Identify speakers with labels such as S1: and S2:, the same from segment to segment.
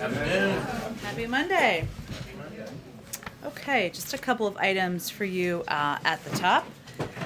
S1: Afternoon.
S2: Happy Monday. Okay, just a couple of items for you at the top.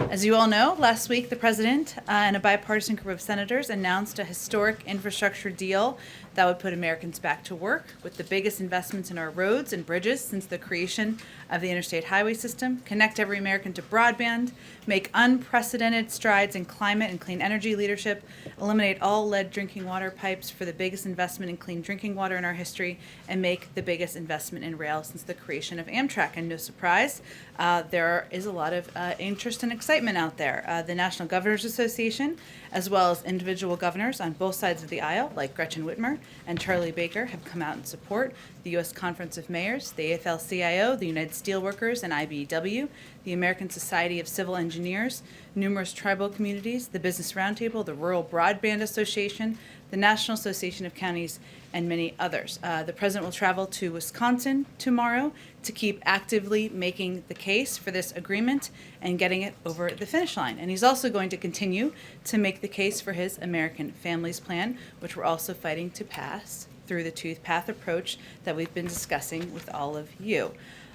S2: As you all know, last week the President and a bipartisan group of senators announced a historic infrastructure deal that would put Americans back to work with the biggest investments in our roads and bridges since the creation of the interstate highway system, connect every American to broadband, make unprecedented strides in climate and clean energy leadership, eliminate all lead drinking water pipes for the biggest investment in clean drinking water in our history, and make the biggest investment in rail since the creation of Amtrak. And no surprise, there is a lot of interest and excitement out there. The National Governors Association, as well as individual governors on both sides of the aisle, like Gretchen Whitmer and Charlie Baker, have come out in support. The U.S. Conference of Mayors, the AFL-CIO, the United Steelworkers and IBEW, the American Society of Civil Engineers, numerous tribal communities, the Business Roundtable, the Rural Broadband Association, the National Association of Counties, and many others. The President will travel to Wisconsin tomorrow to keep actively making the case for this agreement and getting it over the finish line. And he's also going to continue to make the case for his American Families Plan, which we're also fighting to pass through the tooth path approach that we've been discussing with all of you.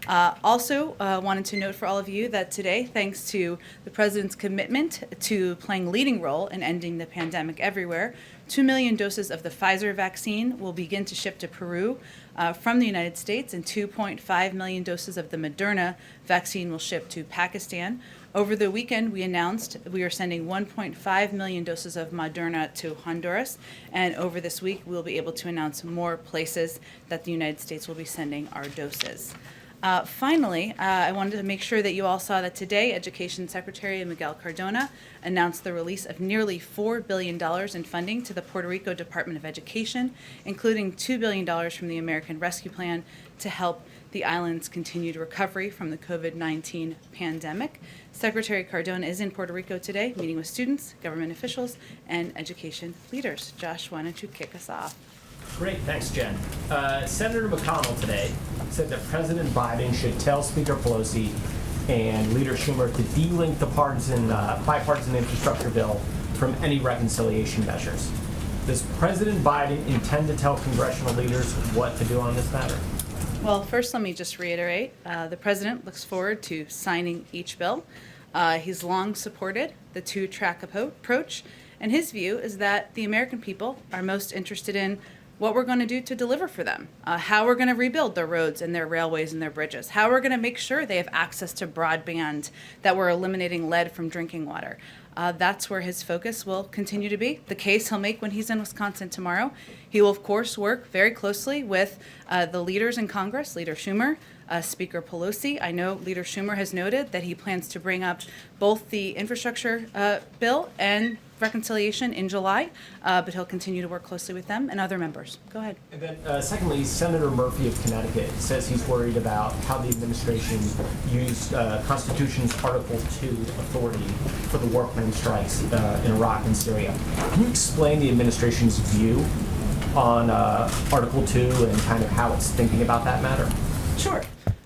S2: Also, wanted to note for all of you that today, thanks to the President's commitment to playing a leading role in ending the pandemic everywhere, 2 million doses of the Pfizer vaccine will begin to ship to Peru from the United States, and 2.5 million doses of the Moderna vaccine will ship to Pakistan. Over the weekend, we announced we are sending 1.5 million doses of Moderna to Honduras, and over this week, we'll be able to announce more places that the United States will be sending our doses. Finally, I wanted to make sure that you all saw that today, Education Secretary Miguel Cardona announced the release of nearly $4 billion in funding to the Puerto Rico Department of Education, including $2 billion from the American Rescue Plan to help the island's continued recovery from the COVID-19 pandemic. Secretary Cardona is in Puerto Rico today, meeting with students, government officials, and education leaders. Josh, why don't you kick us off?
S3: Great, thanks, Jen. Senator McConnell today said that President Biden should tell Speaker Pelosi and Leader Schumer to de-link the bipartisan infrastructure bill from any reconciliation measures. Does President Biden intend to tell congressional leaders what to do on this matter?
S2: Well, first, let me just reiterate, the President looks forward to signing each bill. He's long supported the two-track approach, and his view is that the American people are most interested in what we're going to do to deliver for them, how we're going to rebuild their roads and their railways and their bridges, how we're going to make sure they have access to broadband, that we're eliminating lead from drinking water. That's where his focus will continue to be. The case he'll make when he's in Wisconsin tomorrow. He will, of course, work very closely with the leaders in Congress, Leader Schumer, Speaker Pelosi. I know Leader Schumer has noted that he plans to bring up both the infrastructure bill and reconciliation in July, but he'll continue to work closely with them and other members. Go ahead.
S3: And then, secondly, Senator Murphy of Connecticut says he's worried about how the administration used Constitution's Article 2 authority for the workmen strikes in Iraq and Syria. Can you explain the administration's view on Article 2 and kind of how it's thinking about that matter?
S2: Sure.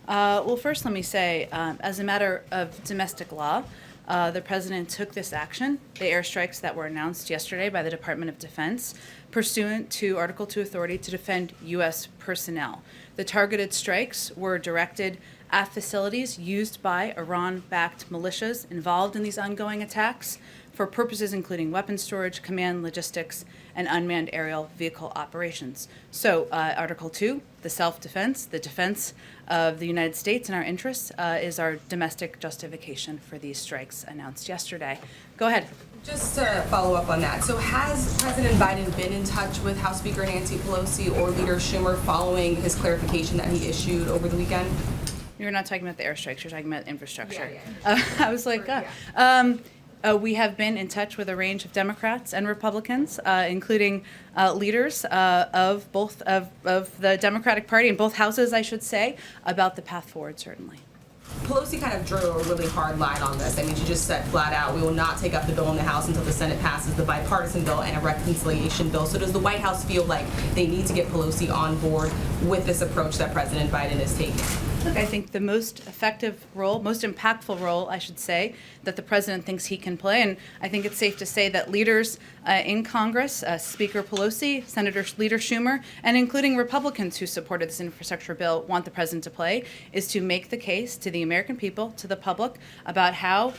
S2: Well, first let me say, as a matter of domestic law, the President took this action, the airstrikes that were announced yesterday by the Department of Defense, pursuant to Article 2 authority to defend U.S. personnel. The targeted strikes were directed at facilities used by Iran-backed militias involved in these ongoing attacks for purposes including weapons storage, command, logistics, and unmanned aerial vehicle operations. So Article 2, the self-defense, the defense of the United States and our interests, is our domestic justification for these strikes announced yesterday. Go ahead.
S4: Just to follow up on that, so has President Biden been in touch with House Speaker Nancy Pelosi or Leader Schumer following his clarification that he issued over the weekend?
S2: You're not talking about the airstrikes, you're talking about infrastructure.
S4: Yeah.
S2: I was like, we have been in touch with a range of Democrats and Republicans, including leaders of both of the Democratic Party in both houses, I should say, about the path forward, certainly.
S4: Pelosi kind of drew a really hard line on this. I mean, she just said flat out, we will not take up the bill in the House until the Senate passes the bipartisan bill and a reconciliation bill. So does the White House feel like they need to get Pelosi on board with this approach that President Biden is taking?
S2: Look, I think the most effective role, most impactful role, I should say, that the president thinks he can play, and I think it's safe to say that leaders in Congress, Speaker Pelosi, Senator Leader Schumer, and including Republicans who supported this infrastructure bill, want the president to play, is to make the case to the American people, to the public, about how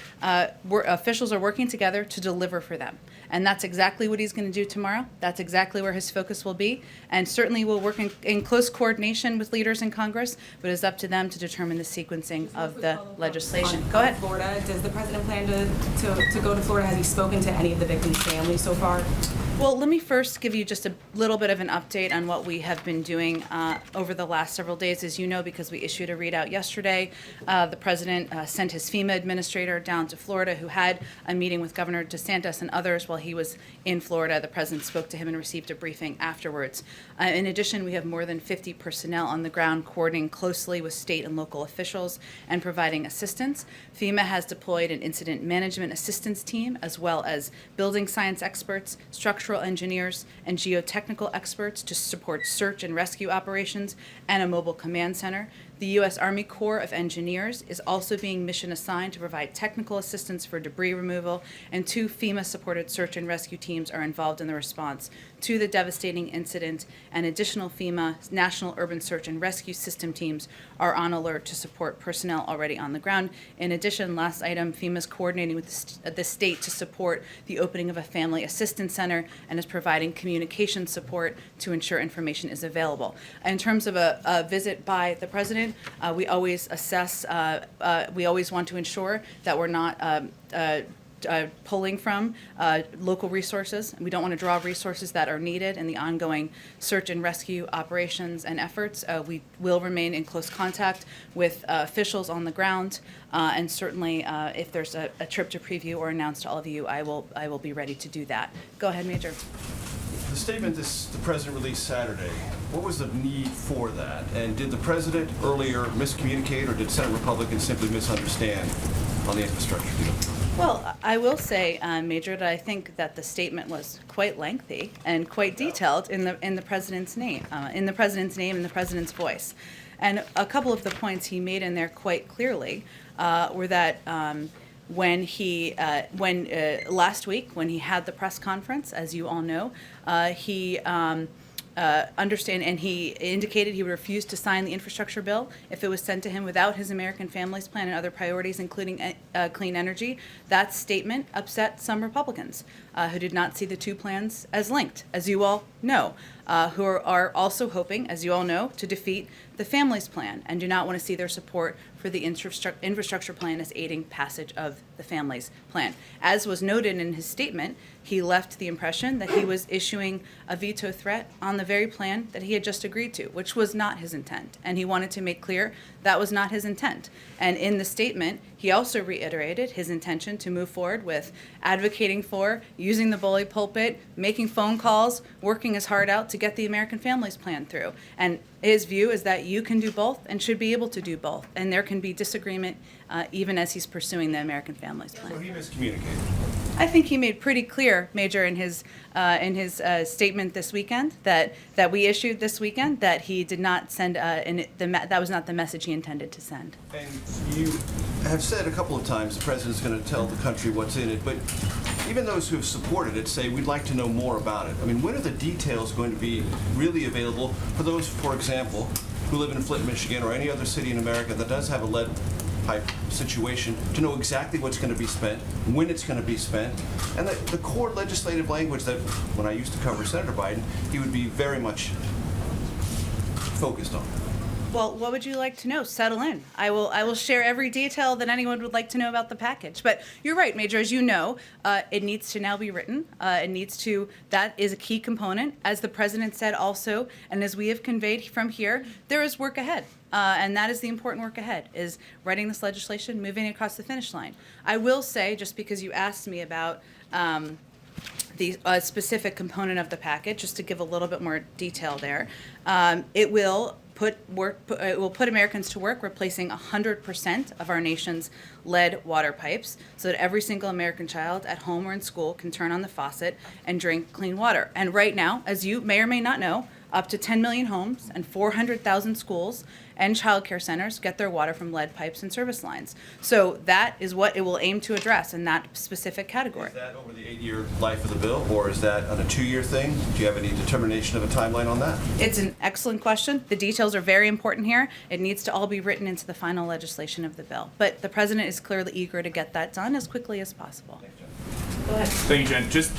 S2: officials are working together to deliver for them. And that's exactly what he's going to do tomorrow. That's exactly where his focus will be. And certainly we'll work in close coordination with leaders in Congress, but it's up to them to determine the sequencing of the legislation. Go ahead.
S4: Florida, does the president plan to go to Florida? Has he spoken to any of the victims' families so far?
S2: Well, let me first give you just a little bit of an update on what we have been doing over the last several days. As you know, because we issued a readout yesterday, the president sent his FEMA administrator down to Florida, who had a meeting with Governor DeSantis and others while he was in Florida. The president spoke to him and received a briefing afterwards. In addition, we have more than 50 personnel on the ground coordinating closely with state and local officials and providing assistance. FEMA has deployed an incident management assistance team, as well as building science experts, structural engineers, and geotechnical experts to support search and rescue operations, and a mobile command center. The U.S. Army Corps of Engineers is also being mission assigned to provide technical assistance for debris removal, and 2 FEMA-supported search and rescue teams are involved in the response to the devastating incident, and additional FEMA National Urban Search and Rescue System teams are on alert to support personnel already on the ground. In addition, last item, FEMA is coordinating with the state to support the opening of a family assistance center and is providing communication support to ensure information is available. In terms of a visit by the president, we always assess, we always want to ensure that we're not pulling from local resources. We don't want to draw resources that are needed in the ongoing search and rescue operations and efforts. We will remain in close contact with officials on the ground, and certainly if there's a trip to preview or announce to all of you, I will be ready to do that. Go ahead, Major.
S1: The statement the president released Saturday, what was the need for that? And did the president earlier miscommunicate, or did Senate Republicans simply misunderstand on the infrastructure deal?
S2: Well, I will say, Major, that I think that the statement was quite lengthy and quite detailed in the president's name, and the president's voice. And a couple of the points he made in there quite clearly were that when last week, when he had the press conference, as you all know, he indicated he would refuse to sign the infrastructure bill if it was sent to him without his American Families Plan and other priorities, including clean energy. That statement upset some Republicans who did not see the 2 plans as linked, as you all know, who are also hoping, as you all know, to defeat the Families Plan and do not want to see their support for the infrastructure plan as aiding passage of the Families Plan. As was noted in his statement, he left the impression that he was issuing a veto threat on the very plan that he had just agreed to, which was not his intent. And he wanted to make clear that was not his intent. And in the statement, he also reiterated his intention to move forward with advocating for, using the bully pulpit, making phone calls, working his heart out to get the American Families Plan through. And his view is that you can do both and should be able to do both. And there can be disagreement even as he's pursuing the American Families Plan.
S1: So he miscommunicated.
S2: I think he made pretty clear, Major, in his statement this weekend that we issued this weekend, that he did not send that was not the message he intended to send.
S1: And you have said a couple of times the president's going to tell the country what's in it, but even those who have supported it say we'd like to know more about it. I mean, when are the details going to be really available for those, for example, who live in Flint, Michigan, or any other city in America that does have a lead pipe situation, to know exactly what's going to be spent, when it's going to be spent, and the core legislative language that, when I used to cover Senator Biden, he would be very much focused on?
S2: Well, what would you like to know? Settle in. I will share every detail that anyone would like to know about the package. But you're right, Major. As you know, it needs to now be written. That is a key component. As the president said also, and as we have conveyed from here, there is work ahead. And that is the important work ahead, is writing this legislation, moving it across the finish line. I will say, just because you asked me about the specific component of the package, just to give a little bit more detail there, it will put Americans to work replacing 100% of our nation's lead water pipes so that every single American child at home or in school can turn on the faucet and drink clean water. And right now, as you may or may not know, up to 10 million homes and 400,000 schools and childcare centers get their water from lead pipes and service lines. So that is what it will aim to address in that specific category.
S1: Is that over the 8-year life of the bill, or is that on a 2-year thing? Do you have any determination of a timeline on that?
S2: It's an excellent question. The details are very important here. It needs to all be written into the final legislation of the bill. But the president is clearly eager to get that done as quickly as possible. Go ahead.
S5: Thank you, Jen. Just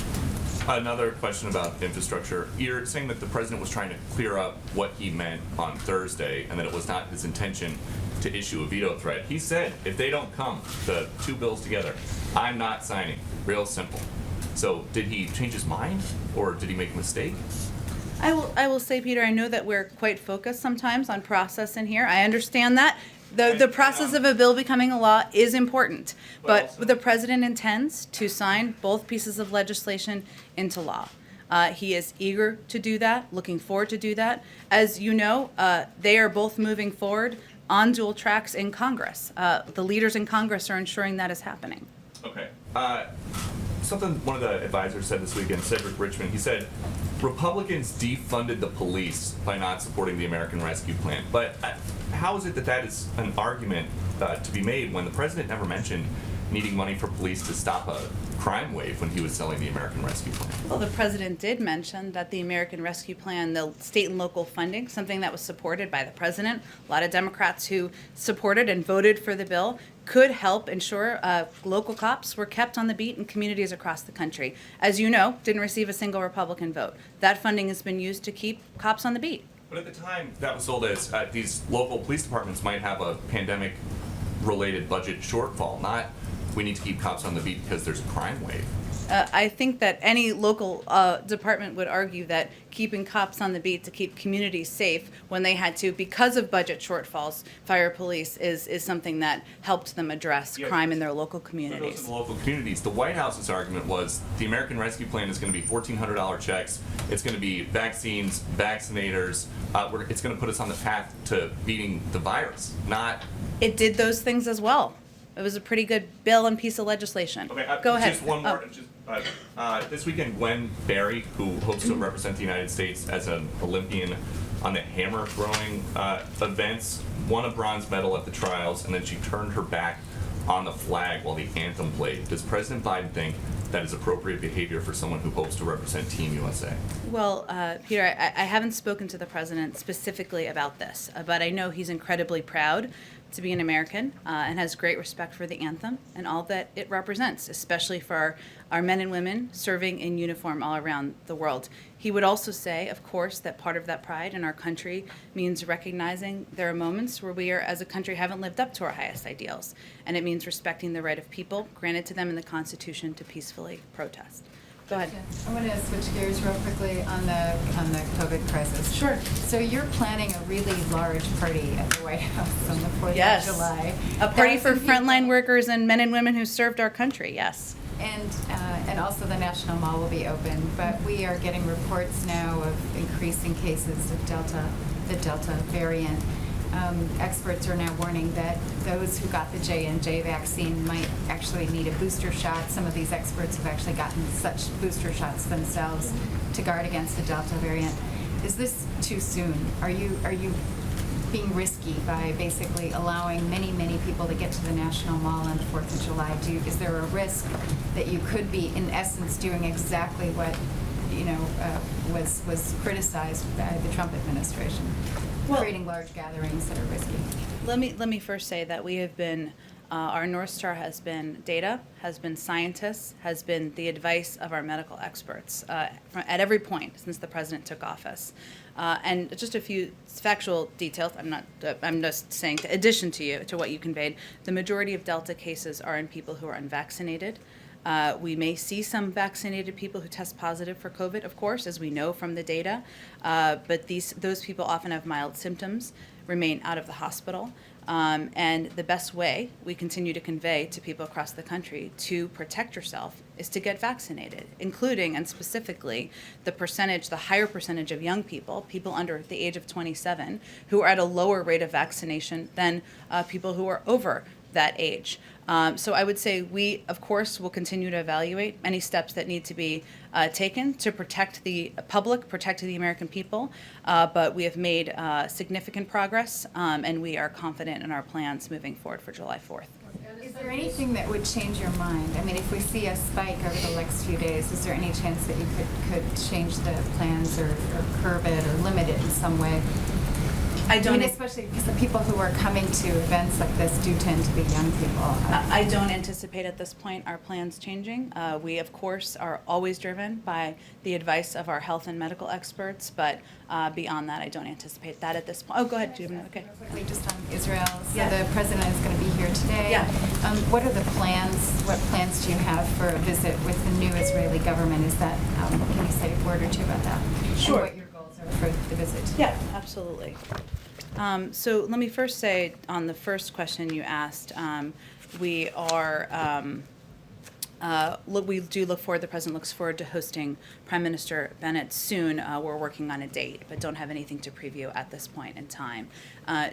S5: another question about infrastructure. You're saying that the president was trying to clear up what he meant on Thursday and that it was not his intention to issue a veto threat. He said, if they don't come, the two bills together, I'm not signing. Real simple. So did he change his mind or did he make a mistake?
S2: I will say, Peter, I know that we're quite focused sometimes on process in here. I understand that. The process of a bill becoming a law is important, but the president intends to sign both pieces of legislation into law. He is eager to do that, looking forward to do that. As you know, they are both moving forward on dual tracks in Congress. The leaders in Congress are ensuring that is happening.
S5: Okay. Something one of the advisors said this weekend, Cedric Richmond, he said, Republicans defunded the police by not supporting the American Rescue Plan. But how is it that that is an argument to be made when the president never mentioned needing money for police to stop a crime wave when he was selling the American Rescue Plan?
S2: Well, the president did mention that the American Rescue Plan, the state and local funding, something that was supported by the president, a lot of Democrats who supported and voted for the bill, could help ensure local cops were kept on the beat in communities across the country. As you know, didn't receive a single Republican vote. That funding has been used to keep cops on the beat.
S5: But at the time, that was sold as these local police departments might have a pandemic-related budget shortfall, not we need to keep cops on the beat because there's a crime wave.
S2: I think that any local department would argue that keeping cops on the beat to keep communities safe when they had to, because of budget shortfalls, fire police is something that helped them address crime in their local
S5: For those
S2: communities.
S5: in the local communities, the White House's argument was the American Rescue Plan is going to be $1,400 checks. It's going to be vaccines, vaccinators. It's going to put us on the path to beating the virus, not...
S2: It did those things as well. It was a pretty good bill and piece of legislation.
S5: Okay,
S2: Go ahead.
S5: Just one more.
S2: Oh.
S5: This weekend, Gwen Barry, who hopes to represent the United States as an Olympian on the hammer throwing events, won a bronze medal at the trials, and then she turned her back on the flag while the anthem played. Does President Biden think that is appropriate behavior for someone who hopes to represent Team USA?
S2: Well, Peter, I haven't spoken to the president specifically about this, but I know he's incredibly proud to be an American and has great respect for the anthem and all that it represents, especially for our men and women serving in uniform all around the world. He would also say, of course, that part of that pride in our country means recognizing there are moments where we are, as a country, haven't lived up to our highest ideals, and it means respecting the right of people granted to them in the Constitution to peacefully protest. Go ahead.
S6: I want to switch gears real quickly on the COVID crisis.
S2: Sure.
S6: So you're planning a really large party at the White House on the 4th
S2: Yes.
S6: of July.
S2: A party for
S6: 1,000
S2: frontline
S6: people.
S2: workers and men and women who served our country, yes.
S6: And also the National Mall will be open, but we are getting reports now of increasing cases of the Delta variant. Experts are now warning that those who got the J&J vaccine might actually need a booster shot. Some of these experts have actually gotten such booster shots themselves to guard against the Delta variant. Is this too soon? Are you being risky by basically allowing many, many people to get to the National Mall on the 4th of July? Is there a risk that you could be, in essence, doing exactly what was criticized by the Trump administration?
S2: Well,
S6: creating large gatherings that are risky.
S2: Let me first say that we have been, our North Star has been data, has been scientists, has been the advice of our medical experts at every point since the president took office. And just a few factual details. I'm just saying, in addition to what you conveyed, the majority of Delta cases are in people who are unvaccinated. We may see some vaccinated people who test positive for COVID, of course, as we know from the data, but those people often have mild symptoms, remain out of the hospital, and the best way we continue to convey to people across the country to protect yourself is to get vaccinated, including and specifically the higher percentage of young people under the age of 27, who are at a lower rate of vaccination than people who are over that age. So I would say we, of course, will continue to evaluate any steps that need to be taken to protect the public, protect the American people. But we have made significant progress, and we are confident in our plans moving forward for July 4th.
S6: Is there anything that would change your mind? I mean, if we see a spike over the next few days, is there any chance that you could change the plans or curb it or limit it in some way?
S2: I don't.
S6: I mean, especially because the people who are coming to events like this do tend to be young people.
S2: I don't anticipate at this point our plans changing. We, of course, are always driven by the advice of our health and medical experts, but beyond that, I don't anticipate that at this point. Oh, go ahead, Judy. Okay.
S6: Quickly, just on Israel. So
S2: Yeah.
S6: the president is going to be here today.
S2: Yeah.
S6: What are the plans? What plans do you have for a visit with the new Israeli government? Is that, can you say a word or two about that?
S2: Sure.
S6: And what your goals are for the visit?
S2: Yeah, absolutely. So let me first say, on the first question you asked, we are, we do look forward, the President looks forward to hosting Prime Minister Bennett soon. We're working on a date, but don't have anything to preview at this point in time.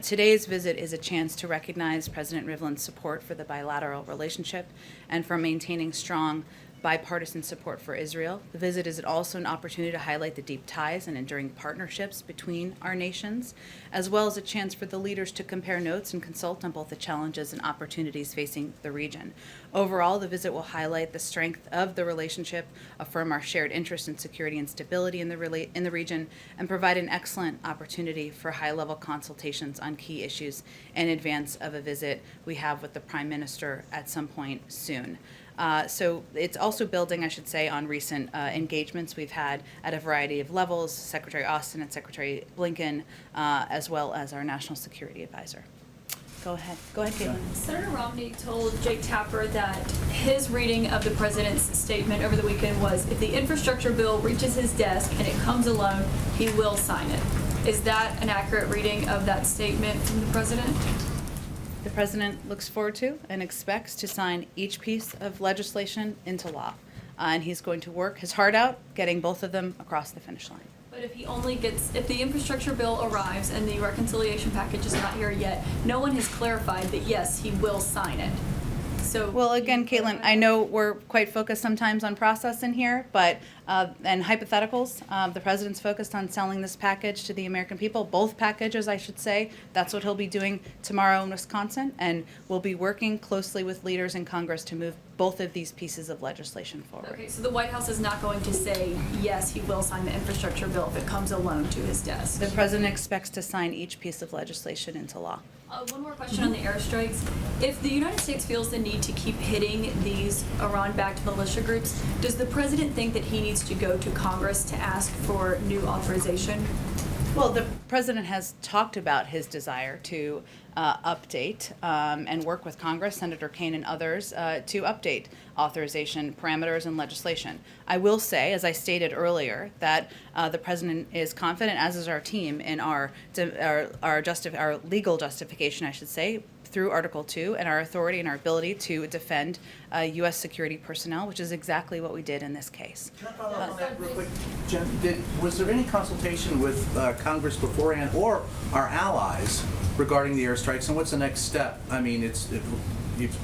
S2: Today's visit is a chance to recognize President Rivlin's support for the bilateral relationship and for maintaining strong bipartisan support for Israel. The visit is also an opportunity to highlight the deep ties and enduring partnerships between our nations, as well as a chance for the leaders to compare notes and consult on both the challenges and opportunities facing the region. Overall, the visit will highlight the strength of the relationship, affirm our shared interest in security and stability in the region, and provide an excellent opportunity for high-level consultations on key issues in advance of a visit we have with the Prime Minister at some point soon. So it's also building, I should say, on recent engagements we've had at a variety of levels, Secretary Austin and Secretary Blinken, as well as our National Security Advisor. Go ahead, Caitlin.
S7: Senator Romney told Jake Tapper that his reading of the president's statement over the weekend was, if the infrastructure bill reaches his desk and it comes alone, he will sign it. Is that an accurate reading of that statement from the president?
S2: The President looks forward to and expects to sign each piece of legislation into law. And he's going to work his heart out, getting both of them across the finish line.
S7: But if if the infrastructure bill arrives and the reconciliation package is not here yet, no one has clarified that yes, he will sign it. So.
S2: Well, again, Caitlin, I know we're quite focused sometimes on process in here, but, and hypotheticals. The President's focused on selling this package to the American people, both packages, I should say. That's what he'll be doing tomorrow in Wisconsin, and we'll be working closely with leaders in Congress to move both of these pieces of legislation forward.
S7: Okay, so the White House is not going to say, yes, he will sign the infrastructure bill if it comes alone to his desk.
S2: The President expects to sign each piece of legislation into law.
S7: One more question on the airstrikes. If the United States feels the need to keep hitting these Iran-backed militia groups, does the President think that he needs to go to Congress to ask for new authorization?
S2: Well, the President has talked about his desire to update and work with Congress, Senator Kaine and others, to update authorization parameters and legislation. I will say, as I stated earlier, that the President is confident, as is our team, in our legal justification, I should say, through Article 2 and our authority and our ability to defend U.S. security personnel, which is exactly what we did in this case.
S8: Can I follow up on that real quick? Jen, was there any consultation with Congress beforehand or our allies regarding the airstrikes, and what's the next step? I mean, you've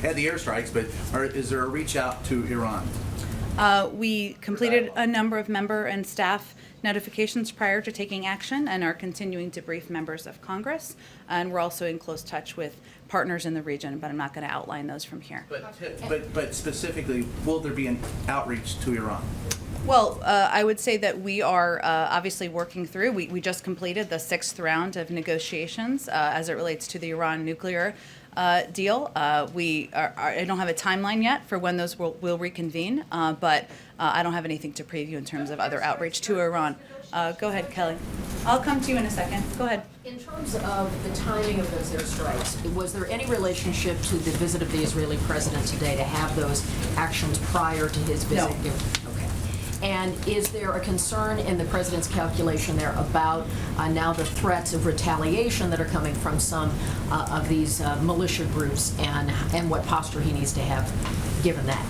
S8: had the airstrikes, but is there a reach out to Iran?
S2: We completed a number of member and staff notifications prior to taking action and are continuing to brief members of Congress. And we're also in close touch with partners in the region, but I'm not going to outline those from here.
S8: But specifically, will there be an outreach to Iran?
S2: Well, I would say that we are obviously working through. We just completed the 6th round of negotiations as it relates to the Iran nuclear deal. I don't have a timeline yet for when those will reconvene, but I don't have anything to preview in terms of other outreach to Iran. Go ahead, Kelly. I'll come to you in a second. Go ahead.
S9: In terms of the timing of those airstrikes, was there any relationship to the visit of the Israeli president today to have those actions prior to his visit
S2: No.
S9: here? Okay. And is there a concern in the president's calculation there about now the threats of retaliation that are coming from some of these militia groups and what posture he needs to have given that?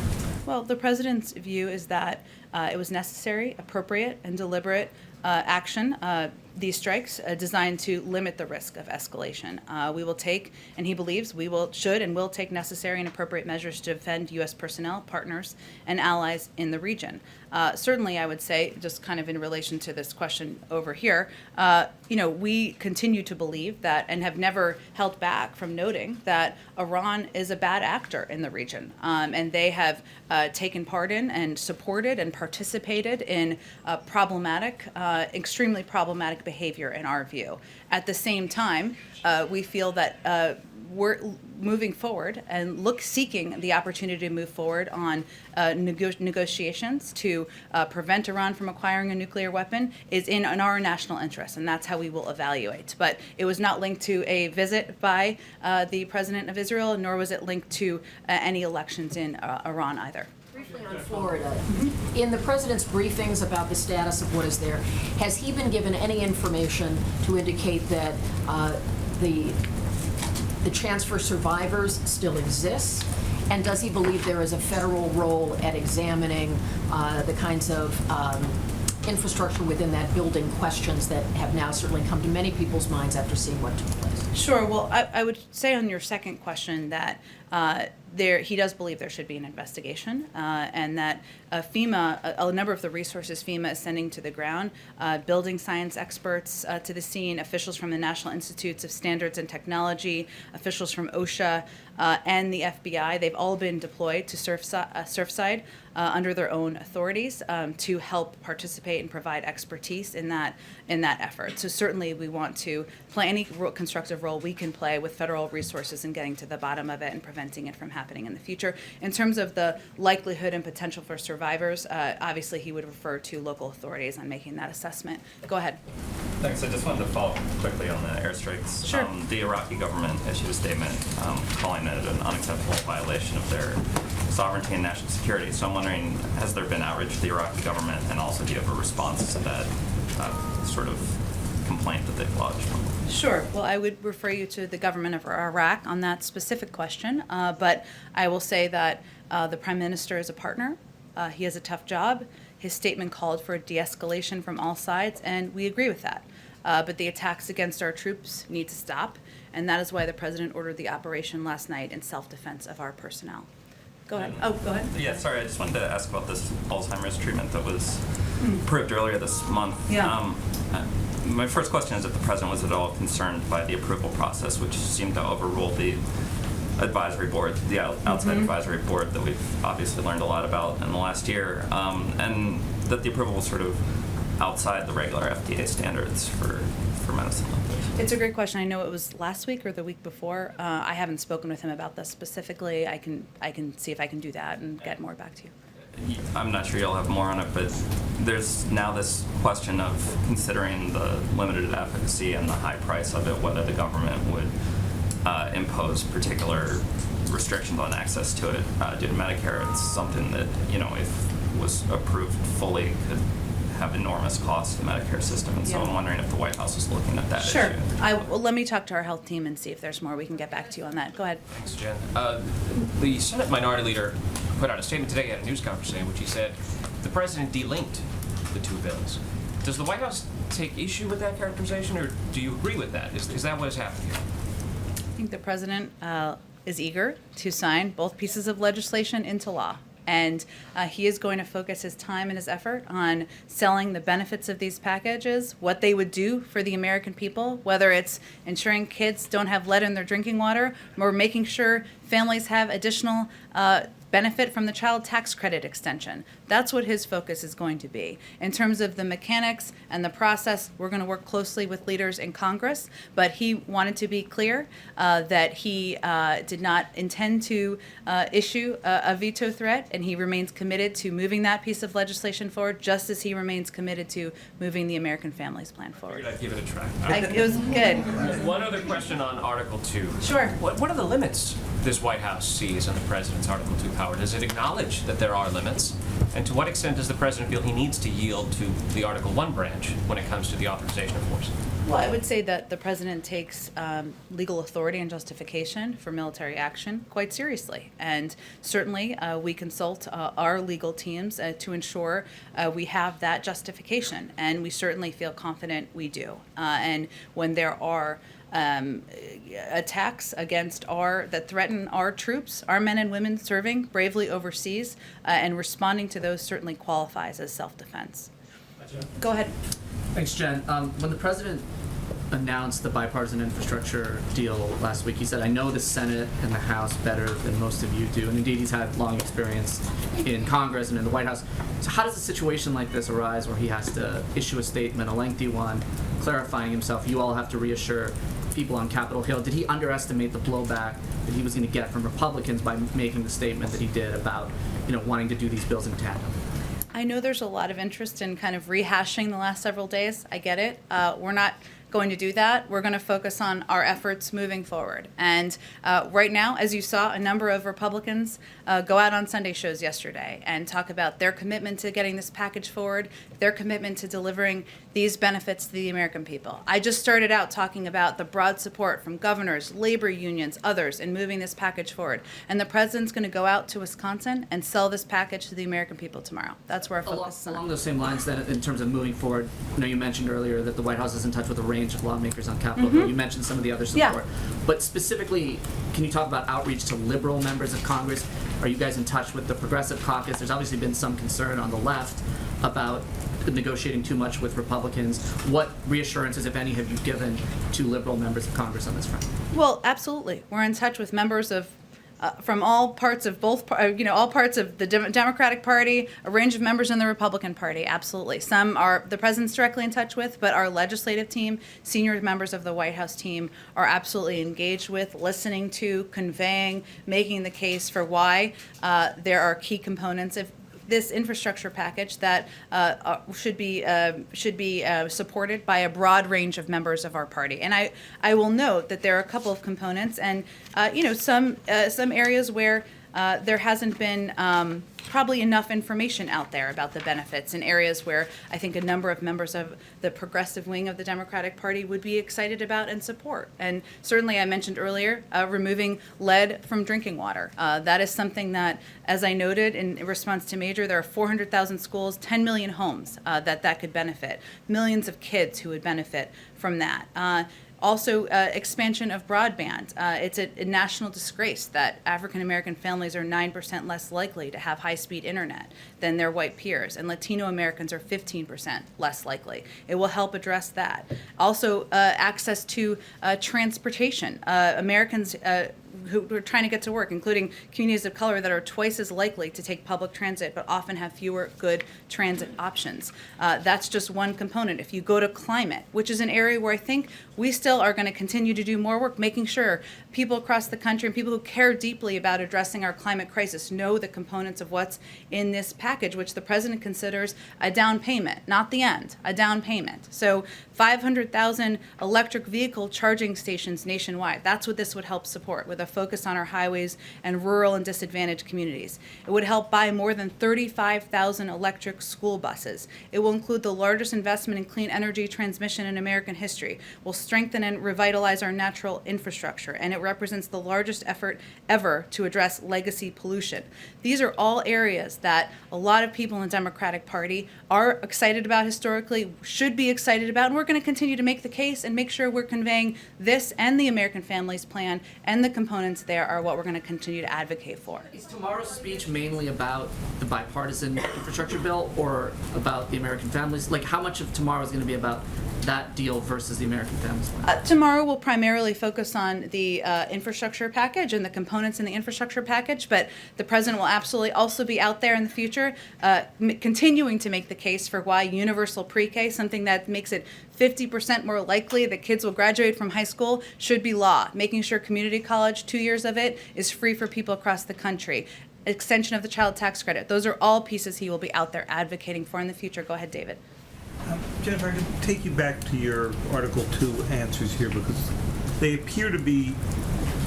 S2: Well, the President's view is that it was necessary, appropriate, and deliberate action these strikes designed to limit the risk of escalation. We will take, and he believes we should and will take necessary and appropriate measures to defend U.S. personnel, partners, and allies in the region. Certainly, I would say, just kind of in relation to this question over here, we continue to believe that and have never held back from noting that Iran is a bad actor in the region. And they have taken part in and supported and participated in extremely problematic behavior in our view. At the same time, we feel that we're moving forward and seeking the opportunity to move forward on negotiations to prevent Iran from acquiring a nuclear weapon is in our national interest, and that's how we will evaluate. But it was not linked to a visit by the President of Israel, nor was it linked to any elections in Iran either.
S9: Briefly on Florida, in the president's briefings about the status of what is there, has he been given any information to indicate that the chance for survivors still exists? And does he believe there is a federal role at examining the kinds of infrastructure within that building questions that have now certainly come to many people's minds after seeing what took place?
S2: Sure. Well, I would say on your second question that he does believe there should be an investigation, and that FEMA, a number of the resources FEMA is sending to the ground, building science experts to the scene, officials from the National Institutes of Standards and Technology, officials from OSHA, and the FBI, they've all been deployed to Surfside under their own authorities to help participate and provide expertise in that effort. So certainly we want to play any constructive role we can play with federal resources in getting to the bottom of it and preventing it from happening in the future. In terms of the likelihood and potential for survivors, obviously he would refer to local authorities on making that assessment. Go ahead.
S10: Thanks. I just wanted to follow up quickly on the airstrikes.
S2: Sure.
S10: The Iraqi government issued a statement calling it an unacceptable violation of their sovereignty and national security. So I'm wondering, has there been outrage to the Iraqi government, and also do you have a response to that sort of complaint that they've lodged?
S2: Sure. Well, I would refer you to the government of Iraq on that specific question, but I will say that the Prime Minister is a partner. He has a tough job. His statement called for de-escalation from all sides, and we agree with that. But the attacks against our troops need to stop, and that is why the President ordered the operation last night in self-defense of our personnel. Go ahead. Oh, go ahead.
S10: Yeah, sorry, I just wanted to ask about this Alzheimer's treatment that was approved earlier this month.
S2: Yeah.
S10: My first question is if the President was at all concerned by the approval process, which seemed to overrule the advisory board, the outside advisory board that we've obviously learned a lot about in the last year, and that the approval was sort of outside the regular FDA standards for medicine like this.
S2: It's a great question. I know it was last week or the week before. I haven't spoken with him about this specifically. I can see if I can do that and get more back to you.
S10: I'm not sure you'll have more on it, but there's now this question of considering the limited efficacy and the high price of it, whether the government would impose particular restrictions on access to it due to Medicare. It's something that, if was approved fully, could have enormous costs to the Medicare system. And so I'm wondering if the White House is looking at that
S2: Sure.
S10: issue.
S2: Well, let me talk to our health team and see if there's more. We can get back to you on that. Go ahead.
S11: Thanks, Jen. The Senate Minority Leader put out a statement today at a news conference in which he said the president delinked the two bills. Does the White House take issue with that characterization, or do you agree with that? Is that what has happened here?
S2: I think the President is eager to sign both pieces of legislation into law. And he is going to focus his time and his effort on selling the benefits of these packages, what they would do for the American people, whether it's ensuring kids don't have lead in their drinking water, or making sure families have additional benefit from the child tax credit extension. That's what his focus is going to be. In terms of the mechanics and the process, we're going to work closely with leaders in Congress, but he wanted to be clear that he did not intend to issue a veto threat, and he remains committed to moving that piece of legislation forward, just as he remains committed to moving the American Families Plan forward.
S11: I'd give it a try.
S2: It was good.
S11: One other question on Article 2.
S2: Sure.
S11: What are the limits this White House sees on the president's Article 2 power? Does it acknowledge that there are limits? And to what extent does the president feel he needs to yield to the Article 1 branch when it comes to the authorization of force?
S2: Well, I would say that the president takes legal authority and justification for military action quite seriously. And certainly we consult our legal teams to ensure we have that justification. And we certainly feel confident we do. And when there are attacks against that threaten our troops, our men and women serving bravely overseas, and responding to those certainly qualifies as self-defense. Go ahead.
S8: Thanks, Jen. When the president announced the bipartisan infrastructure deal last week, he said, "I know the Senate and the House better than most of you do." And indeed, he's had long experience in Congress and in the White House. So how does a situation like this arise where he has to issue a statement, a lengthy one, clarifying himself? You all have to reassure people on Capitol Hill. Did he underestimate the blowback that he was going to get from Republicans by making the statement that he did about, wanting to do these bills in tandem?
S2: I know there's a lot of interest in kind of rehashing the last several days. I get it. We're not going to do that. We're going to focus on our efforts moving forward. And right now, as you saw, a number of Republicans go out on Sunday shows yesterday and talk about their commitment to getting this package forward, their commitment to delivering these benefits to the American people. I just started out talking about the broad support from governors, labor unions, others in moving this package forward. And the president's going to go out to Wisconsin and sell this package to the American people tomorrow. That's where our focus is on.
S8: Along those same lines, then, in terms of moving forward, you mentioned earlier that the White House is in touch with a range of lawmakers on Capitol Hill. You mentioned some of the other support.
S2: Yeah.
S8: But specifically, can you talk about outreach to liberal members of Congress? Are you guys in touch with the Progressive Caucus? There's obviously been some concern on the left about negotiating too much with Republicans. What reassurances, if any, have you given to liberal members of Congress on this front?
S2: Well, absolutely. We're in touch with members of from all parts of all parts of the Democratic Party, a range of members in the Republican Party. Absolutely. Some are the president's directly in touch with, but our legislative team, senior members of the White House team, are absolutely engaged with, listening to, conveying, making the case for why there are key components of this infrastructure package that should be supported by a broad range of members of our party. And I will note that there are a couple of components, and some areas where there hasn't been probably enough information out there about the benefits, in areas where I think a number of members of the progressive wing of the Democratic Party would be excited about and support. And certainly, I mentioned earlier, removing lead from drinking water. That is something that, as I noted in response to Major, there are 400,000 schools, 10 million homes that could benefit, millions of kids who would benefit from that. Also, expansion of broadband. It's a national disgrace that African American families are 9% less likely to have high-speed internet than their white peers, and Latino Americans are 15% less likely. It will help address that. Also, access to transportation. Americans who are trying to get to work, including communities of color that are twice as likely to take public transit but often have fewer good transit options. That's just one component. If you go to climate, which is an area where I think we still are going to continue to do more work, making sure people across the country and people who care deeply about addressing our climate crisis know the components of what's in this package, which the president considers a down payment, not the end, a down payment. So 500,000 electric vehicle charging stations nationwide. That's what this would help support, with a focus on our highways and rural and disadvantaged communities. It would help buy more than 35,000 electric school buses. It will include the largest investment in clean energy transmission in American history. Will strengthen and revitalize our natural infrastructure, and it represents the largest effort ever to address legacy pollution. These are all areas that a lot of people in the Democratic Party are excited about historically, should be excited about, and we're going to continue to make the case and make sure we're conveying this and the American Families Plan and the components there are what we're going to continue to advocate for.
S8: Is tomorrow's speech mainly about the bipartisan infrastructure bill or about the American families? Like, how much of tomorrow is going to be about that deal versus the American Families Plan?
S2: Tomorrow we'll primarily focus on the infrastructure package and the components in the infrastructure package, but the president will absolutely also be out there in the future continuing to make the case for why universal pre-K, something that makes it 50% more likely that kids will graduate from high school, should be law. Making sure community college, 2 years of it, is free for people across the country. Extension of the child tax credit. Those are all pieces he will be out there advocating for in the future. Go ahead, David.
S12: Jennifer, I can take you back to your Article 2 answers here, because they appear to be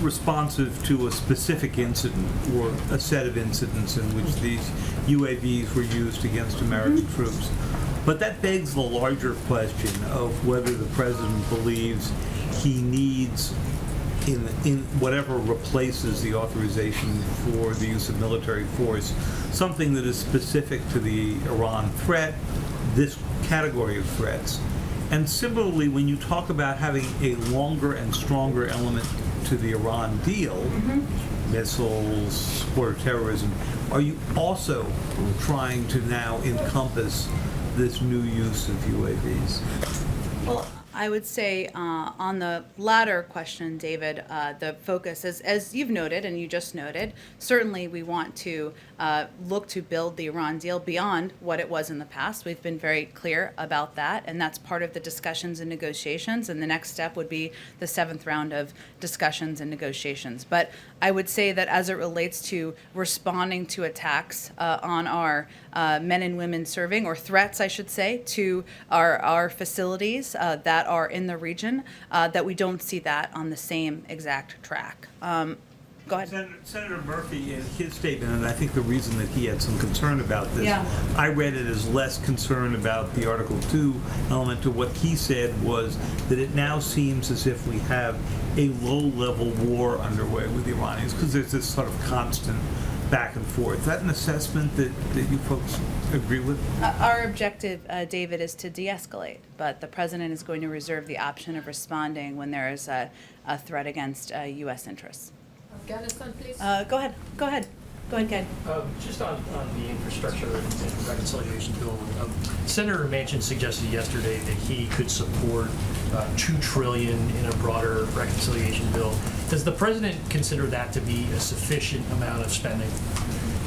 S12: responsive to a specific incident or a set of incidents in which these UAVs were used against American troops. But that begs the larger question of whether the president believes he needs, in whatever replaces the authorization for the use of military force, something that is specific to the Iran threat, this category of threats. And similarly, when you talk about having a longer and stronger element to the Iran deal, missiles, support of terrorism, are you also trying to now encompass this new use of UAVs?
S2: Well, I would say on the latter question, David, the focus, as you've noted and you just noted, certainly we want to look to build the Iran deal beyond what it was in the past. We've been very clear about that, and that's part of the discussions and negotiations, and the next step would be the 7th round of discussions and negotiations. But I would say that as it relates to responding to attacks on our men and women serving, or threats, I should say, to our facilities that are in the region, that we don't see that on the same exact track. Go ahead.
S12: Senator Murphy, in his statement, and I think the reason that he had some concern about this, I read it as less concern about the Article 2 element to what he said was that it now seems as if we have a low-level war underway with the Iranians, because there's this sort of constant back and forth. Is that an assessment that you folks agree with?
S2: Our objective, David, is to de-escalate, but the president is going to reserve the option of responding when there is a threat against U.S. interests.
S9: Afghanistan, please.
S2: Go ahead, Ken.
S13: Just on the infrastructure and reconciliation bill, Senator Manchin suggested yesterday that he could support $2 trillion in a broader reconciliation bill. Does the president consider that to be a sufficient amount of spending?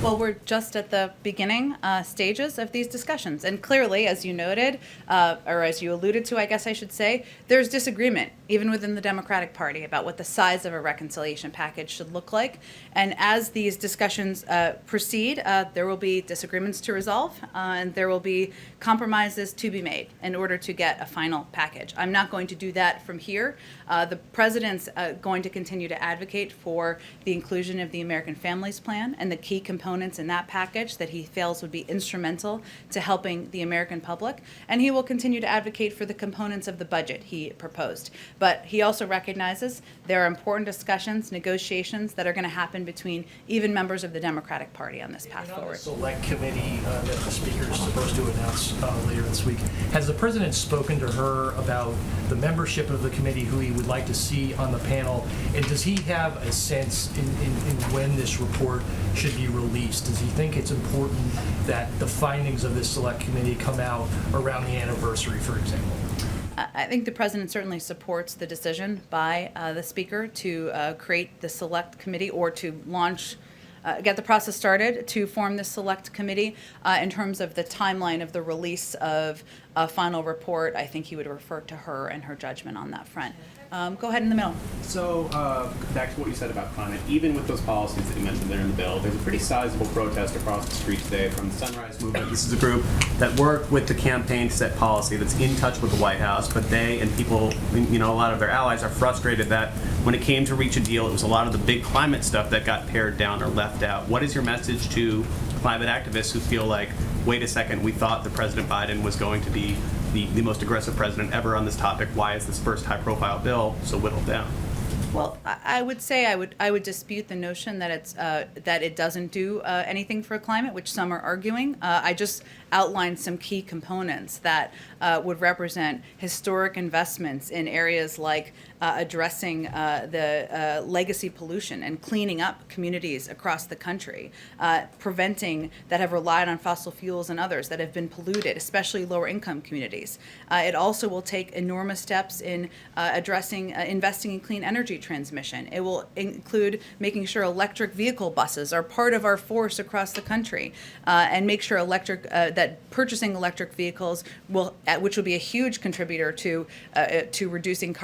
S2: Well, we're just at the beginning stages of these discussions. And clearly, as you noted, or as you alluded to, I guess I should say, there's disagreement, even within the Democratic Party, about what the size of a reconciliation package should look like. And as these discussions proceed, there will be disagreements to resolve, and there will be compromises to be made in order to get a final package. I'm not going to do that from here. The president's going to continue to advocate for the inclusion of the American Families Plan and the key components in that package that he feels would be instrumental to helping the American public. And he will continue to advocate for the components of the budget he proposed. But he also recognizes there are important discussions, negotiations that are going to happen between even members of the Democratic Party on this path forward.
S13: The select committee that the speaker is supposed to announce later this week, has the president spoken to her about the membership of the committee, who he would like to see on the panel? And does he have a sense in when this report should be released? Does he think it's important that the findings of this select committee come out around the anniversary, for example?
S2: I think the president certainly supports the decision by the speaker to create the select committee, or to launch, get the process started to form the select committee. In terms of the timeline of the release of a final report, I think he would refer to her and her judgment on that front. Go ahead in the middle.
S14: So, back to what you said about climate, even with those policies that you mentioned there in the bill, there's a pretty sizable protest across the street today from the Sunrise Movement. This is a group that worked with the campaign to set policy, that's in touch with the White House, but they and people, a lot of their allies are frustrated that when it came to reach a deal, it was a lot of the big climate stuff that got pared down or left out. What is your message to climate activists who feel like, wait a second, we thought that President Biden was going to be the most aggressive president ever on this topic? Why is this first high-profile bill so whittled down?
S2: Well, I would say I would dispute the notion that it's that it doesn't do anything for climate, which some are arguing. I just outlined some key components that would represent historic investments in areas like addressing the legacy pollution and cleaning up communities across the country, preventing that have relied on fossil fuels and others that have been polluted, especially lower income communities. It also will take enormous steps in addressing, investing in clean energy transmission. It will include making sure electric vehicle buses are part of our force across the country, and make sure that purchasing electric vehicles which will be a huge contributor to reducing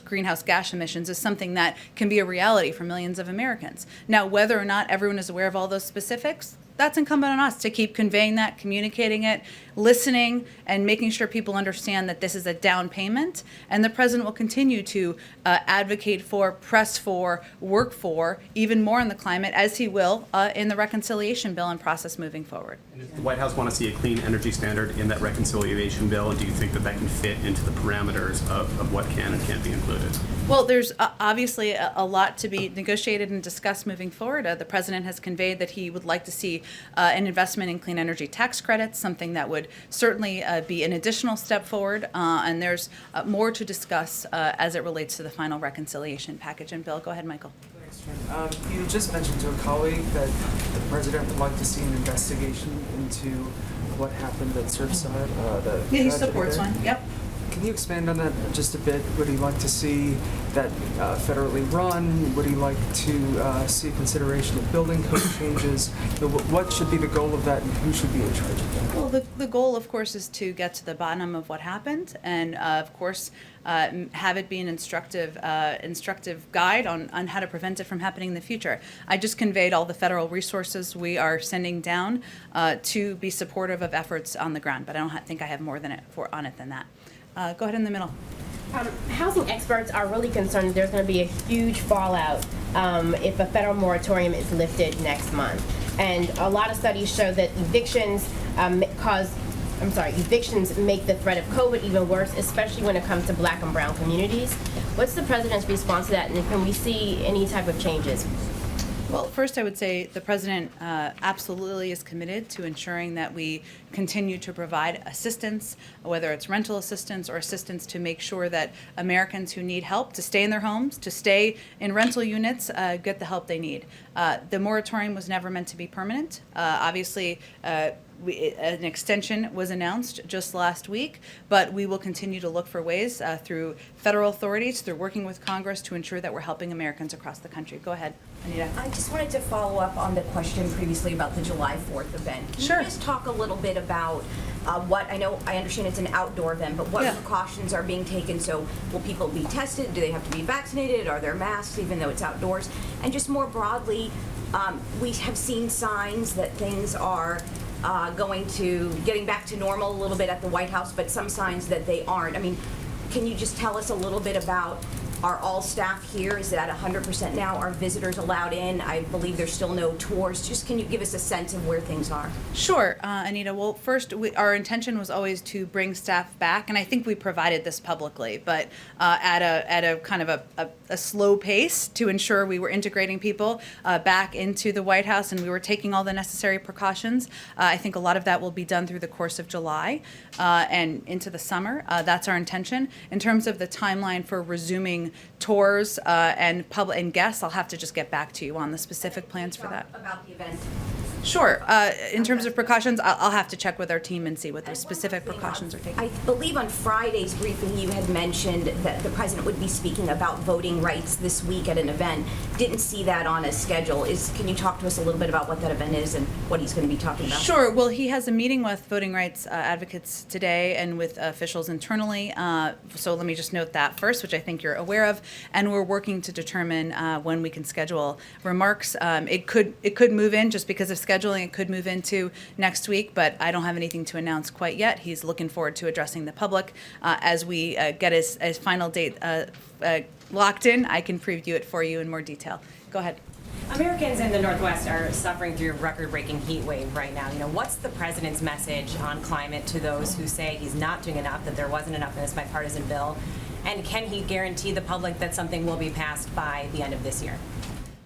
S2: greenhouse gas emissions, is something that can be a reality for millions of Americans. Now, whether or not everyone is aware of all those specifics, that's incumbent on us to keep conveying that, communicating it, listening, and making sure people understand that this is a down payment. And the president will continue to advocate for, press for, work for even more on the climate, as he will in the reconciliation bill and process moving forward.
S14: Does the White House want to see a clean energy standard in that reconciliation bill, and do you think that that can fit into the parameters of what can and can't be included?
S2: Well, there's obviously a lot to be negotiated and discussed moving forward. The president has conveyed that he would like to see an investment in clean energy tax credits, something that would certainly be an additional step forward. And there's more to discuss as it relates to the final reconciliation package and bill. Go ahead, Michael.
S15: Thanks, Jen. You just mentioned to a colleague that the president would like to see an investigation into what happened at Surfside.
S2: Yeah, he supports one. Yep.
S15: Can you expand on that just a bit? Would he like to see that federally run? Would he like to see consideration of building code changes? What should be the goal of that, and who should be in charge of that?
S2: Well, the goal, of course, is to get to the bottom of what happened, and of course, have it be an instructive guide on how to prevent it from happening in the future. I just conveyed all the federal resources we are sending down to be supportive of efforts on the ground, but I don't think I have more than that. Go ahead in the middle.
S16: Housing experts are really concerned that there's going to be a huge fallout if a federal moratorium is lifted next month. And a lot of studies show that evictions make the threat of COVID even worse, especially when it comes to Black and brown communities. What's the president's response to that, and can we see any type of changes?
S2: Well, first I would say the president absolutely is committed to ensuring that we continue to provide assistance, whether it's rental assistance or assistance to make sure that Americans who need help to stay in their homes, to stay in rental units, get the help they need. The moratorium was never meant to be permanent. Obviously, an extension was announced just last week, but we will continue to look for ways through federal authorities, through working with Congress, to ensure that we're helping Americans across the country. Go ahead, Anita.
S17: I just wanted to follow up on the question previously about the July 4th event. Can you just talk a little bit about I understand it's an outdoor event, but what precautions are being taken? So will people be tested? Do they have to be vaccinated? Are there masks even though it's outdoors? And just more broadly, we have seen signs that things are getting back to normal a little bit at the White House, but some signs that they aren't. I mean, can you just tell us a little bit about, are all staff here? Is it at 100% now? Are visitors allowed in? I believe there's still no tours. Just can you give us a sense of where things are?
S2: Sure, Anita. Well, first, our intention was always to bring staff back, and I think we provided this publicly, but at a kind of a slow pace to ensure we were integrating people back into the White House, and we were taking all the necessary precautions. I think a lot of that will be done through the course of July and into the summer. That's our intention. In terms of the timeline for resuming tours and guests, I'll have to just get back to you on the specific plans for that.
S17: About the event.
S2: Sure. In terms of precautions, I'll have to check with our team and see what the specific precautions are taken.
S17: I believe on Friday's briefing you had mentioned that the president would be speaking about voting rights this week at an event. Didn't see that on his schedule. Can you talk to us a little bit about what that event is and what he's going to be talking about?
S2: Sure. Well, he has a meeting with voting rights advocates today and with officials internally. So let me just note that first, which I think you're aware of, and we're working to determine when we can schedule remarks. It could move in just because of scheduling. It could move into next week, but I don't have anything to announce quite yet. He's looking forward to addressing the public as we get his final date locked in. I can preview it for you in more detail. Go ahead.
S18: Americans in the Northwest are suffering through a record-breaking heat wave right now. What's the president's message on climate to those who say he's not doing enough, that there wasn't enough in this bipartisan bill? And can he guarantee the public that something will be passed by the end of this year?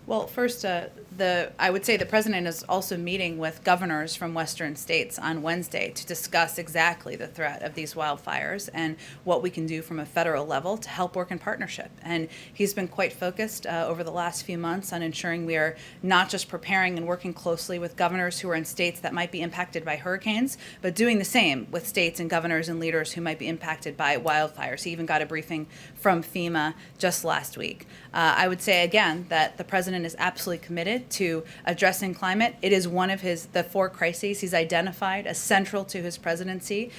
S2: Well, first, I would say the president is also meeting with governors from Western states on Wednesday to discuss exactly the threat of these wildfires and what we can do from a federal level to help work in partnership. And he's been quite focused over the last few months on ensuring we are not just preparing and working closely with governors who are in states that might be impacted by hurricanes, but doing the same with states and governors and leaders who might be impacted by wildfires. He even got a briefing from FEMA just last week. I would say again that the president is absolutely committed to addressing climate. It is one of the four crises he's identified as central to his presidency.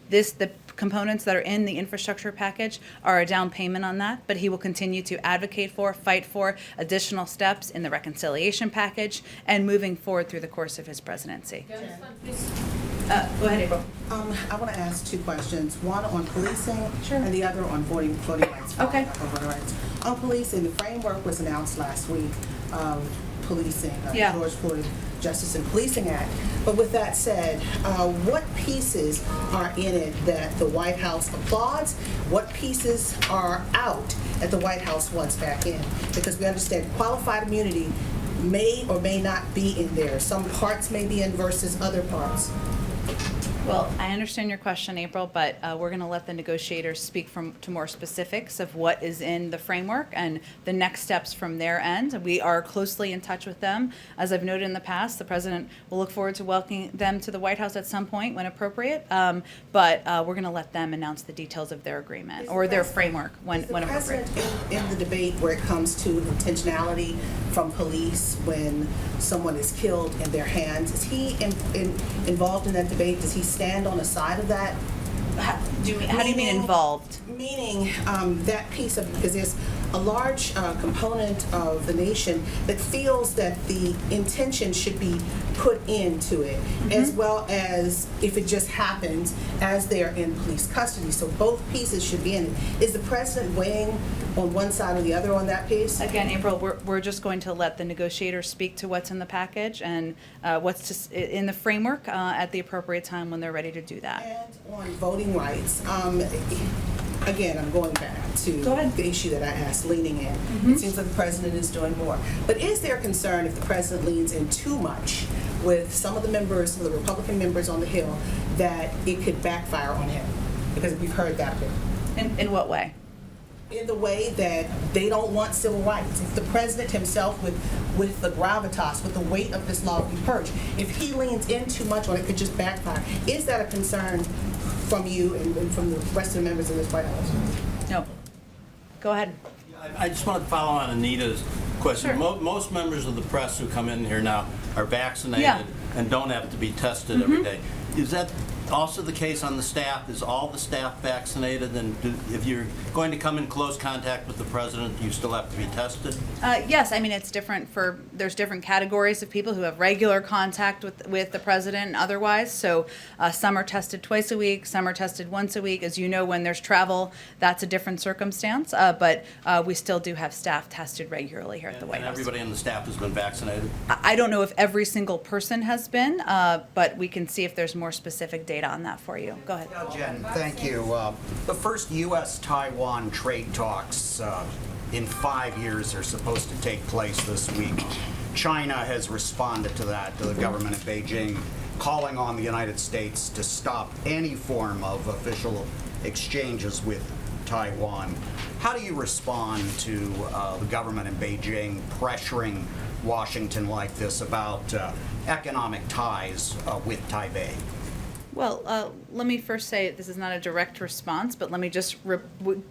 S2: The components that are in the infrastructure package are a down payment on that, but he will continue to advocate for, fight for additional steps in the reconciliation package and moving forward through the course of his presidency. Go ahead, April.
S19: I want to ask two questions. One on policing and the other on voting rights.
S2: Okay.
S19: Voting rights. On policing, the framework was announced last week of policing, George Floyd Justice and Policing Act. But with that said, what pieces are in it that the White House applauds? What pieces are out that the White House wants back in? Because we understand qualified immunity may or may not be in there. Some parts may be in versus other parts.
S2: Well, I understand your question, April, but we're going to let the negotiators speak to more specifics of what is in the framework and the next steps from their end. We are closely in touch with them. As I've noted in the past, the president will look forward to welcoming them to the White House at some point when appropriate, but we're going to let them announce the details of their agreement or their framework when appropriate.
S19: In the debate where it comes to intentionality from police when someone is killed in their hands, is he involved in that debate? Does he stand on the side of that?
S2: How do you mean involved?
S19: Meaning that piece of, because there's a large component of the nation that feels that the intention should be put into it, as well as if it just happens as they're in police custody. So both pieces should be in it. Is the president weighing on one side or the other on that piece?
S2: Again, April, we're just going to let the negotiators speak to what's in the package and what's in the framework at the appropriate time when they're ready to do that.
S19: And on voting rights, again, I'm going back to the issue that I asked, leaning in. It seems like the president is doing more. But is there concern if the president leans in too much with some of the members, some of the Republican members on the Hill, that it could backfire on him? Because we've heard that bit.
S2: In what way?
S19: In the way that they don't want civil rights. If the president himself, with the gravitas, with the weight of this law, be purged, if he leans in too much on it, could just backfire. Is that a concern from you and from the rest of the members of this White House?
S2: No. Go ahead.
S20: I just want to follow on Anita's question. Most members of the press who come in here now are vaccinated and don't have to be tested every day. Is that also the case on the staff? Is all the staff vaccinated? And if you're going to come in close contact with the president, you still have to be tested?
S2: Yes, I mean, it's different there's different categories of people who have regular contact with the president and otherwise. So some are tested twice a week, some are tested once a week. As you know, when there's travel, that's a different circumstance. But we still do have staff tested regularly here at the White House.
S20: And everybody on the staff has been vaccinated?
S2: I don't know if every single person has been, but we can see if there's more specific data on that for you. Go ahead.
S21: Jen, thank you. The first U.S.-Taiwan trade talks in 5 years are supposed to take place this week. China has responded to that, to the government of Beijing, calling on the United States to stop any form of official exchanges with Taiwan. How do you respond to the government in Beijing pressuring Washington like this about economic ties with Taipei?
S2: Well, let me first say this is not a direct response, but let me just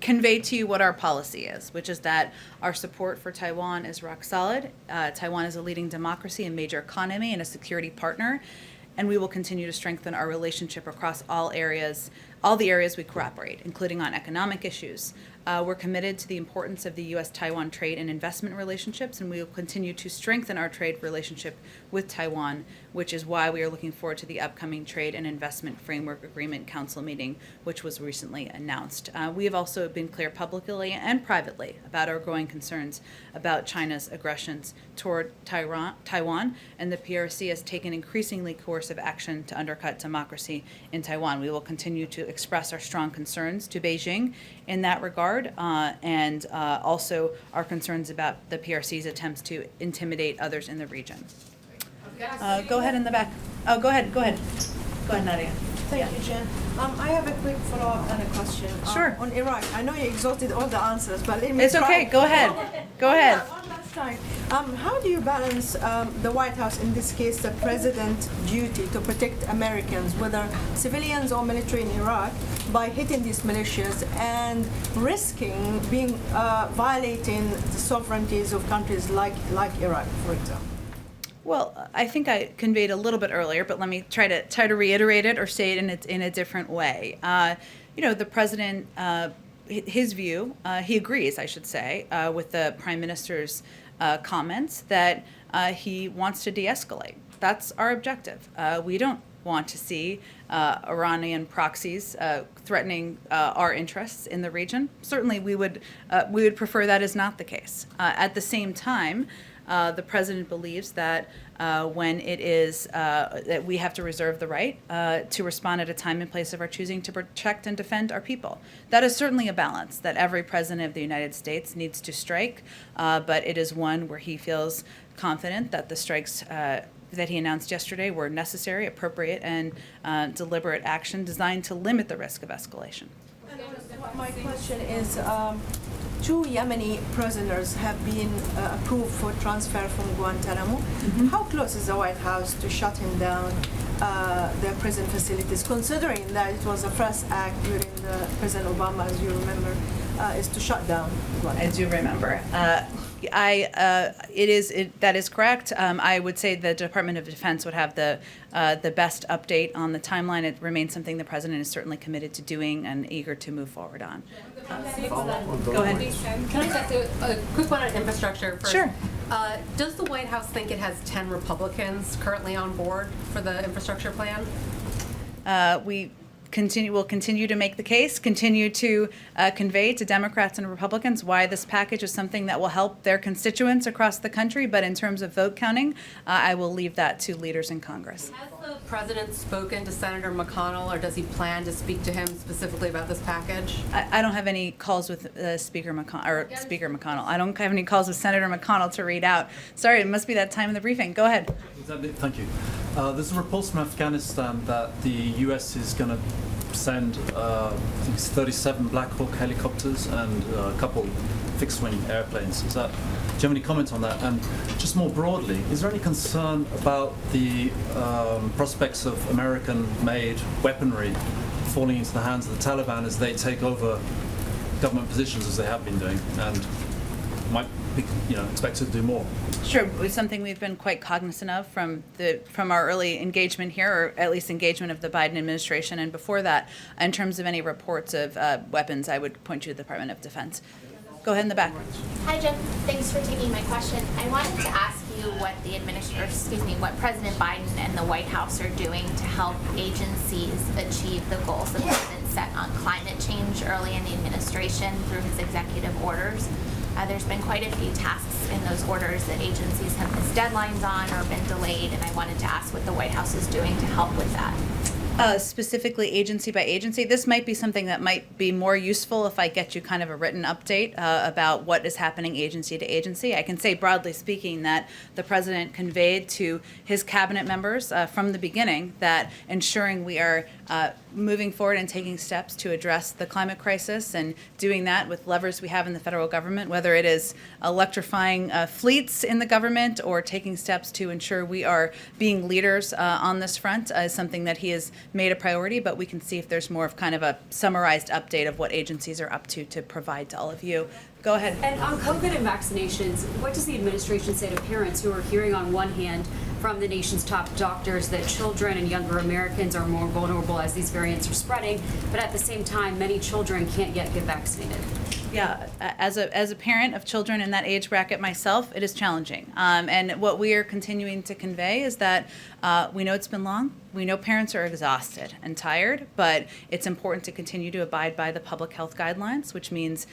S2: convey to you what our policy is, which is that our support for Taiwan is rock solid. Taiwan is a leading democracy and major economy and a security partner, and we will continue to strengthen our relationship across all the areas we cooperate, including on economic issues. We're committed to the importance of the U.S.-Taiwan trade and investment relationships, and we will continue to strengthen our trade relationship with Taiwan, which is why we are looking forward to the upcoming Trade and Investment Framework Agreement Council meeting, which was recently announced. We have also been clear publicly and privately about our growing concerns about China's aggressions toward Taiwan, and the PRC has taken increasingly coercive action to undercut democracy in Taiwan. We will continue to express our strong concerns to Beijing in that regard, and also our concerns about the PRC's attempts to intimidate others in the region. Go ahead in the back. Oh, go ahead, Nadia.
S22: Thank you, Jen. I have a quick follow-up and a question.
S2: Sure.
S22: On Iraq, I know you exhausted all the answers, but let me
S2: It's okay, go ahead. Go ahead.
S22: One last time. How do you balance the White House, in this case, the president's duty to protect Americans, whether civilians or military in Iraq, by hitting these militias and risking being violating the sovereignties of countries like Iraq, for example?
S2: Well, I think I conveyed a little bit earlier, but let me try to reiterate it or say it in a different way. the president, his view, he agrees, I should say, with the prime minister's comments that he wants to de-escalate. That's our objective. We don't want to see Iranian proxies threatening our interests in the region. Certainly, we would prefer that is not the case. At the same time, the president believes that when it is that we have to reserve the right to respond at a time and place of our choosing to protect and defend our people. That is certainly a balance that every president of the United States needs to strike, but it is one where he feels confident that the strikes that he announced yesterday were necessary, appropriate, and deliberate action designed to limit the risk of escalation.
S22: My question is, 2 Yemeni prisoners have been approved for transfer from Guantanamo. How close is the White House to shutting down their prison facilities, considering that it was the first act during President Obama, as you remember, is to shut down Guantanamo?
S2: I do remember. That is correct. I would say the Department of Defense would have the best update on the timeline. It remains something the president is certainly committed to doing and eager to move forward on. Go ahead.
S3: Can I just ask a quick one on infrastructure first?
S2: Sure.
S3: Does the White House think it has 10 Republicans currently on board for the infrastructure plan?
S2: We'll continue to make the case, continue to convey to Democrats and Republicans why this package is something that will help their constituents across the country. But in terms of vote counting, I will leave that to leaders in Congress.
S3: Has the president spoken to Senator McConnell, or does he plan to speak to him specifically about this package?
S2: I don't have any calls with Speaker McConnell. I don't have any calls with Senator McConnell to read out. Sorry, it must be that time in the briefing. Go ahead.
S4: Thank you. There's reports from Afghanistan that the U.S. is going to send, I think it's 37 Black Hawk helicopters and a couple fixed-wing airplanes. Do you have any comments on that? And just more broadly, is there any concern about the prospects of American-made weaponry falling into the hands of the Taliban as they take over government positions as they have been doing and might be expected to do more?
S2: Sure, it's something we've been quite cognizant of from our early engagement here, or at least engagement of the Biden administration, and before that, in terms of any reports of weapons, I would point you to the Department of Defense. Go ahead in the back.
S23: Hi, Jen. Thanks for taking my question. I wanted to ask you what what President Biden and the White House are doing to help agencies achieve the goals the president set on climate change early in the administration through his executive orders. There's been quite a few tasks in those orders that agencies have missed deadlines on or been delayed, and I wanted to ask what the White House is doing to help with that.
S2: Specifically agency by agency, this might be something that might be more useful if I get you kind of a written update about what is happening agency to agency. I can say broadly speaking that the president conveyed to his cabinet members from the beginning that ensuring we are moving forward and taking steps to address the climate crisis and doing that with levers we have in the federal government, whether it is electrifying fleets in the government or taking steps to ensure we are being leaders on this front, is something that he has made a priority, but we can see if there's more of kind of a summarized update of what agencies are up to provide to all of you. Go ahead.
S24: And on COVID and vaccinations, what does the administration say to parents who are hearing on one hand from the nation's top doctors that children and younger Americans are more vulnerable as these variants are spreading, but at the same time, many children can't yet get vaccinated?
S2: Yeah, as a parent of children in that age bracket myself, it is challenging. And what we are continuing to convey is that we know it's been long. We know parents are exhausted and tired, but it's important to continue to abide by the public health guidelines, which means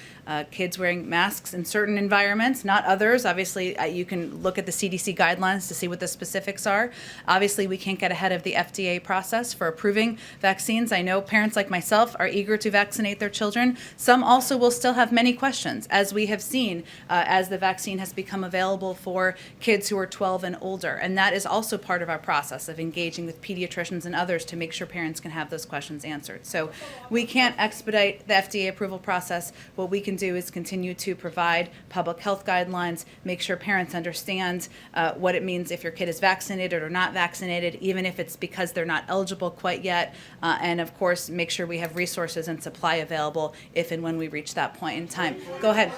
S2: kids wearing masks in certain environments, not others. Obviously, you can look at the CDC guidelines to see what the specifics are. Obviously, we can't get ahead of the FDA process for approving vaccines. I know parents like myself are eager to vaccinate their children. Some also will still have many questions, as we have seen as the vaccine has become available for kids who are 12 and older. And that is also part of our process of engaging with pediatricians and others to make sure parents can have those questions answered. So we can't expedite the FDA approval process. What we can do is continue to provide public health guidelines, make sure parents understand what it means if your kid is vaccinated or not vaccinated, even if it's because they're not eligible quite yet, and of course make sure we have resources and supply available if and when we reach that point in time. Go ahead.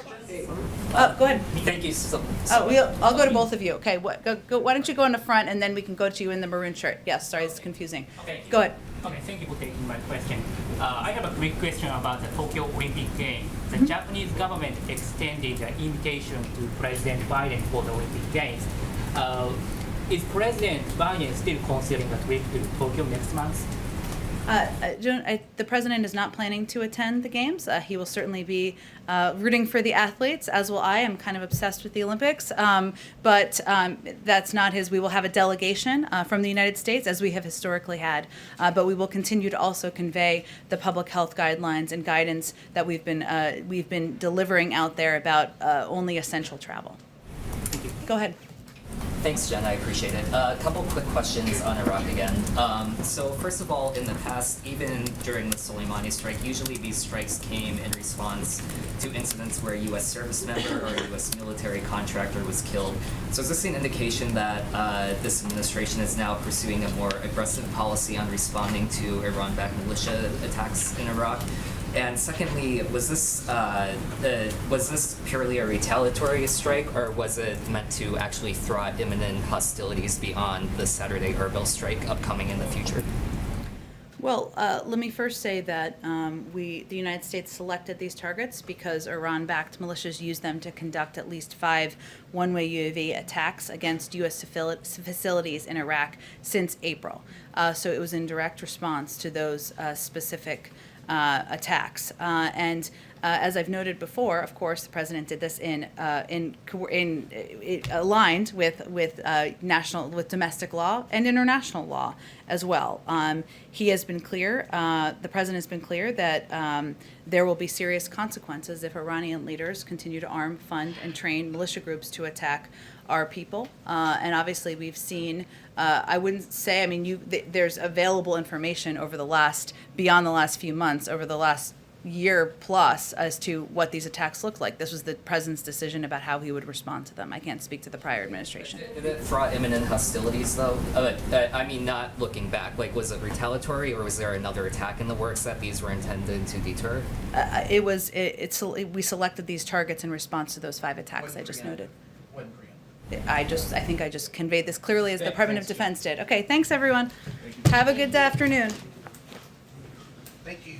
S2: Go ahead.
S25: Thank you.
S2: I'll go to both of you. Okay, why don't you go in the front and then we can go to you in the maroon shirt. Yes, sorry, it's confusing.
S25: Okay.
S2: Go ahead.
S25: Okay, thank you for taking my question.
S1: I have a quick question about the Tokyo Olympic Games. The Japanese government extended the invitation to President Biden for the Olympic Games. Is President Biden still considering a trip to Tokyo next month?
S2: The president is not planning to attend the games. He will certainly be rooting for the athletes, as will I. I'm kind of obsessed with the Olympics, but that's not his. We will have a delegation from the United States, as we have historically had, but we will continue to also convey the public health guidelines and guidance that we've been delivering out there about only essential travel. Go ahead.
S5: Thanks, Jen. I appreciate it. A couple quick questions on Iraq again. So first of all, in the past, even during the Soleimani strike, usually these strikes came in response to incidents where a U.S. service member or a U.S. military contractor was killed. So is this an indication that this administration is now pursuing a more aggressive policy on responding to Iran-backed militia attacks in Iraq? And secondly, was this purely a retaliatory strike, or was it meant to actually throw out imminent hostilities beyond the Saturday Erbil strike upcoming in the future?
S2: Well, let me first say that the United States selected these targets because Iran-backed militias used them to conduct at least 5 one-way UAV attacks against U.S. facilities in Iraq since April. So it was in direct response to those specific attacks. And as I've noted before, of course, the president did this aligned with domestic law and international law as well. He has been clear. The president has been clear that there will be serious consequences if Iranian leaders continue to arm, fund, and train militia groups to attack our people. And obviously, we've seen. I wouldn't say. I mean, there's available information beyond the last few months, over the last year plus, as to what these attacks look like. This was the president's decision about how he would respond to them. I can't speak to the prior administration.
S5: Did it throw out imminent hostilities, though? I mean, not looking back. Like, was it retaliatory, or was there another attack in the works that these were intended to deter?
S2: We selected these targets in response to those 5 attacks I just noted. I think I just conveyed this clearly as the Department of Defense did. Okay, thanks everyone. Have a good afternoon.
S6: Thank you.